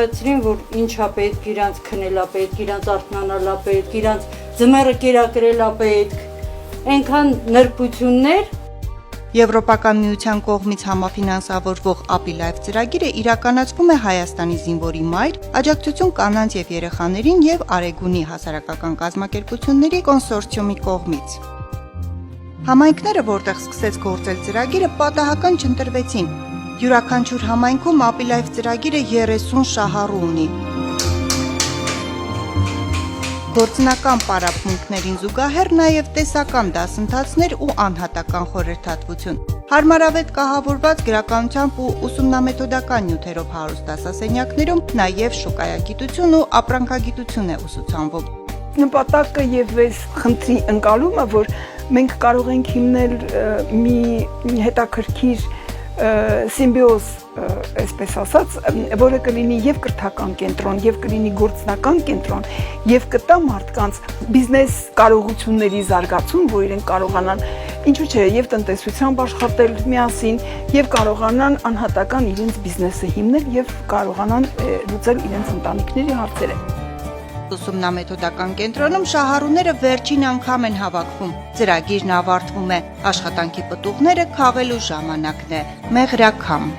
հասկացրին, որ ինչա պետք, իրանց քնելա պետք, իրանց արթնանալա պետք, իրանց ձմեռը կերակրելա պետք, այնքան նրբություններ։ Եվրոպական միության կողմից համաֆինանսավորվող API-Life ծրագիրը իրականացվում է Հայաստանի զինվորի մայր, աջակցություն կանանց եւ երեխաներին եւ Արեգունի հասարակական կազմակերպությունների կոնսորցիումի կողմից։ Համայնքները, որտեղ սկսեց գործել ծրագիրը, պատահական չընտրվեցին։ Յուրաքանչյուր համայնքում API-Life ծրագիրը 30 շահառու ունի։ Գործնական պարապմունքներին զուգահեռ նաև տեսական դասընթացներ ու անհատական խորհրդատվություն։ Հարմարավետ կահավորված գրականությամբ ու ուսումնամեթոդական նյութերով հարուստ դասասենյակներում նաև շուկայագիտություն ու ապրանքագիտություն է ուսուցանվում։ Նպատակը եւ այս խնդրի ընկալումը, որ մենք կարող ենք հիմնել մի հետաքրքիր սիմբիոզ, այսպես ասած, որը կլինի եւ կրթական կենտրոն, եւ կլինի գործնական կենտրոն, եւ կտա մարդկանց բիզնես կարողությունների զարգացում, որ իրենք կարողանան, ինչու՞ չէ, եւ տնտեսությամբ աշխատել միասին, եւ կարողանան անհատական իրենց բիզնեսը հիմնել եւ կարողանան լուծել իրենց ընտանիքների հարցերը։ Ուսումնամեթոդական կենտրոնում շահառուները վերջին անգամ են հավաքվում։ Ծրագիրն ավարտվում է, աշխատանքի պտուղները քաղելու ժամանակն է, մեղրաքամ։